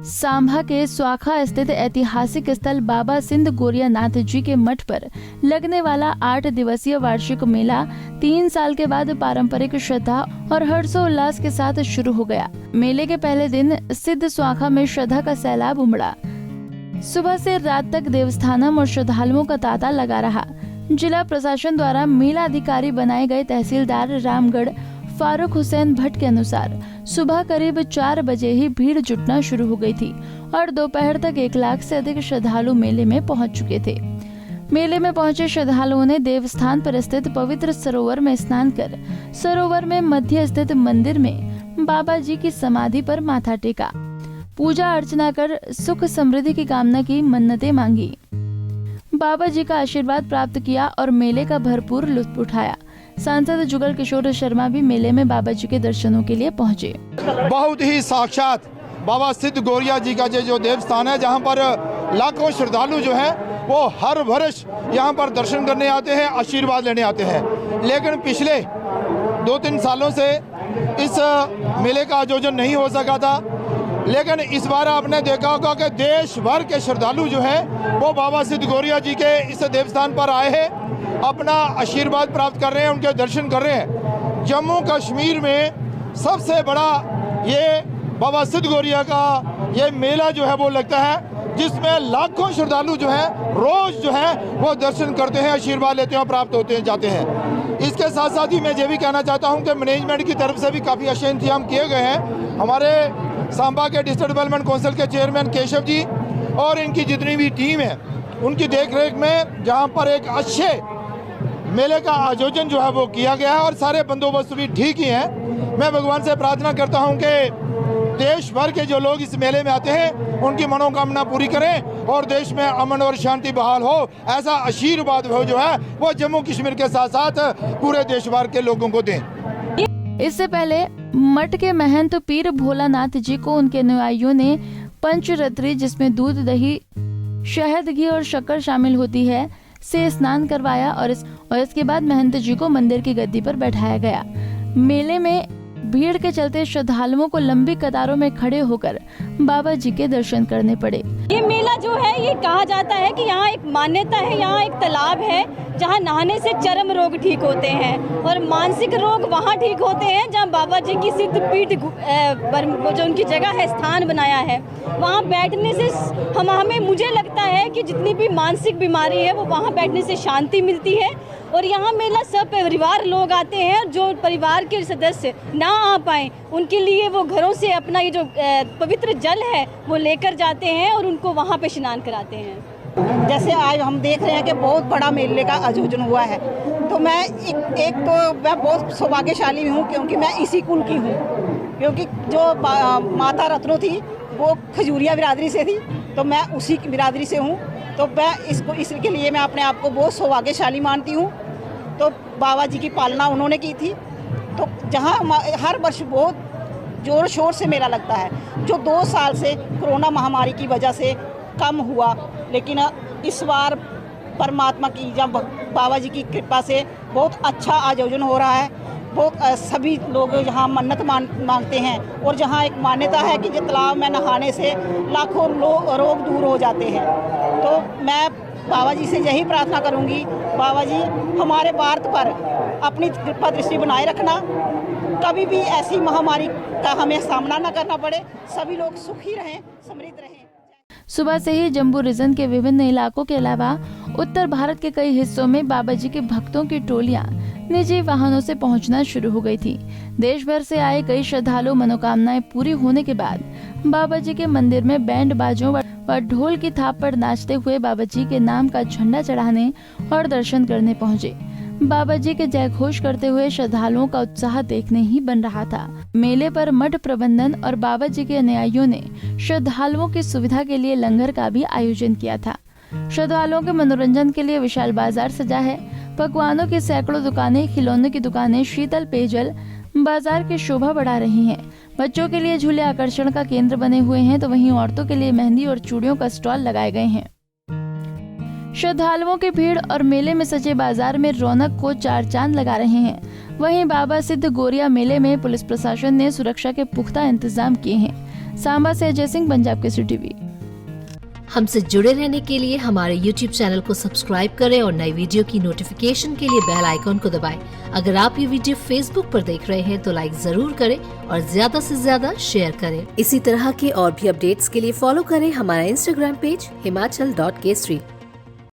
सांभा के स्वाखा स्थित ऐतिहासिक स्थल बाबा सिद्ध गोरियानाथ जी के मठ पर लगने वाला 8 दिवसीय वार्षिक मेला 3 साल के बाद पारंपरिक श्रद्धा और हर्षोल्लास के साथ शुरू हो गया। मेले के पहले दिन सिद्ध स्वाखा में श्रद्धा का सैलाब उमड़ा। सुबह से रात तक देवस्थानम और श्रद्धालुओं का तांता लगा रहा। जिला प्रशासन द्वारा मेला अधिकारी बनाए गए तहसीलदार रामगढ़ फारूक हुसैन भट्ट के अनुसार सुबह करीब 4 बजे ही भीड़ जुटना शुरू हो गई थी और दोपहर तक 1 लाख से अधिक श्रद्धालु मेले में पहुंच चुके थे। मेले में पहुंचे श्रद्धालुओं ने देवस्थान पर स्थित पवित्र सरोवर में स्नान कर सरोवर में मध्य स्थित मंदिर में बाबा जी की समाधि पर माथा टेका, पूजा अर्चना कर सुख समृद्धि की कामना की, मन्नतें मांगी, बाबा जी का आशीर्वाद प्राप्त किया और मेले का भरपूर लुत्फ उठाया। सांसद जुगल किशोर शर्मा भी मेले में बाबा जी के दर्शनों के लिए पहुंचे। बहुत ही साक्षात बाबा सिद्ध गोरिया जी का जो देवस्थान है, जहां पर लाखों श्रद्धालु जो है वो हर वर्ष यहां पर दर्शन करने आते हैं, आशीर्वाद लेने आते हैं। लेकिन पिछले 2-3 सालों से इस मेले का आयोजन नहीं हो सका था। लेकिन इस बार आपने देखा होगा कि देश भर के श्रद्धालु जो है वो बाबा सिद्ध गोरिया जी के इस देवस्थान पर आए हैं, अपना आशीर्वाद प्राप्त कर रहे हैं, उनके दर्शन कर रहे हैं। जम्मू कश्मीर में सबसे बड़ा ये बाबा सिद्ध गोरिया का ये मेला जो है वो लगता है, जिसमें लाखों श्रद्धालु जो है रोज जो है वो दर्शन करते हैं, आशीर्वाद लेते हैं, प्राप्त होते हैं, जाते हैं। इसके साथ साथ ही मैं ये भी कहना चाहता हूँ कि मैनेजमेंट की तरफ से भी काफ़ी अच्छे इंतजाम किए गए हैं। हमारे सांबा के डिस्ट्रिक्ट डेवलपमेंट काउंसिल के चेयरमैन केशव जी और इनकी जितनी भी टीम है, उनकी देखरेख में जहाँ पर एक अच्छे मेले का आयोजन जो है वो किया गया है और सारे बंदोबस्त भी ठीक ही हैं। मैं भगवान से प्रार्थना करता हूं कि देश भर के जो लोग इस मेले में आते हैं उनकी मनोकामना पूरी करें और देश में अमन और शांति बहाल हो, ऐसा आशीर्वाद हो जो है वो जम्मू कश्मीर के साथ साथ पूरे देश भर के लोगों को दें। इससे पहले मठ के महंत पीर भोलानाथ जी को उनके अनुयायियों ने पंचरत्रि, जिसमें दूध, दही, शहद, घी और शक्कर शामिल होती है, से स्नान करवाया और इसके बाद महंत जी को मंदिर की गद्दी पर बैठाया गया। मेले में भीड़ के चलते श्रद्धालुओं को लंबी कतारों में खड़े होकर बाबा जी के दर्शन करने पड़े। ये मेला जो है, ये कहा जाता है कि यहाँ एक मान्यता है, यहाँ एक तालाब है जहाँ नहाने से चर्म रोग ठीक होते हैं और मानसिक रोग वहाँ ठीक होते हैं जहाँ बाबा जी की सिद्ध पीठ जो उनकी जगह है, स्थान बनाया है, वहाँ बैठने से हमें मुझे लगता है कि जितनी भी मानसिक बीमारी है वो वहाँ बैठने से शांति मिलती है। और यहाँ मेला सब परिवार लोग आते हैं, जो परिवार के सदस्य ना आ पाए उनके लिए वो घरों से अपना ये जो पवित्र जल है वो लेकर जाते हैं और उनको वहाँ पे स्नान कराते हैं। जैसे आज हम देख रहे हैं कि बहुत बड़ा मेले का आयोजन हुआ है, तो मैं एक तो मैं बहुत सौभाग्यशाली हूँ क्योंकि मैं इसी कुल की हूँ, क्योंकि जो माता रत्नो थी वो खजूरिया बिरादरी से थी, तो मैं उसी की बिरादरी से हूँ। तो मैं इसके लिए मैं अपने आप को बहुत सौभाग्यशाली मानती हूँ। तो बाबा जी की पालना उन्होंने की थी, तो जहाँ हर वर्ष बहुत ज़ोर शोर से मेला लगता है, जो 2 साल से कोरोना महामारी की वजह से कम हुआ, लेकिन इस बार परमात्मा की जब बाबा जी की कृपा से बहुत अच्छा आयोजन हो रहा है। बहुत सभी लोग यहाँ मन्नत मांगते हैं और जहाँ एक मान्यता है कि तालाब में नहाने से लाखों रोग दूर हो जाते हैं। तो मैं बाबा जी से यही प्रार्थना करूंगी, बाबा जी हमारे भारत पर अपनी कृपा दृष्टि बनाए रखना, कभी भी ऐसी महामारी का हमें सामना न करना पड़े, सभी लोग सुखी रहें, समृद्ध रहें। सुबह से ही जम्मू रीजन के विभिन्न इलाकों के अलावा उत्तर भारत के कई हिस्सों में बाबा जी के भक्तों की टोलियां निजी वाहनों से पहुंचना शुरू हो गई थी। देश भर से आए कई श्रद्धालु मनोकामनाएं पूरी होने के बाद बाबा जी के मंदिर में बैंड बाजों व ढोल की थाप पर नाचते हुए बाबा जी के नाम का झंडा चढ़ाने और दर्शन करने पहुंचे। बाबा जी के जय घोष करते हुए श्रद्धालुओं का उत्साह देखने ही बन रहा था। मेले पर मठ प्रबंधन और बाबा जी के अनुयायियों ने श्रद्धालुओं की सुविधा के लिए लंगर का भी आयोजन किया था। श्रद्धालुओं के मनोरंजन के लिए विशाल बाजार सजा है। पकवानों की सैकड़ों दुकानें, खिलौनों की दुकानें, शीतल पेयजल बाजार की शोभा बढ़ा रही हैं। बच्चों के लिए झूले आकर्षण का केंद्र बने हुए हैं, तो वहीं औरतों के लिए मेहंदी और चूड़ियों का स्टॉल लगाए गए हैं। श्रद्धालुओं की भीड़ और मेले में सजे बाजार में रौनक को 4 चांद लगा रहे हैं। वहीं बाबा सिद्ध गोरिया मेले में पुलिस प्रशासन ने सुरक्षा के पुख्ता इंतजाम किए हैं। सांबा से अजय सिंह, पंजाब केसरी टीवी। हमसे जुड़े रहने के लिए हमारे YouTube चैनल को सब्सक्राइब करें और नई वीडियो की नोटिफिकेशन के लिए बेल आइकॉन को दबाएं। अगर आप ये वीडियो Facebook पर देख रहे हैं तो लाइक जरूर करें और ज्यादा से ज्यादा शेयर करें। इसी तरह के और भी अपडेट्स के लिए फॉलो करें हमारा Instagram पेज himachal.kesri।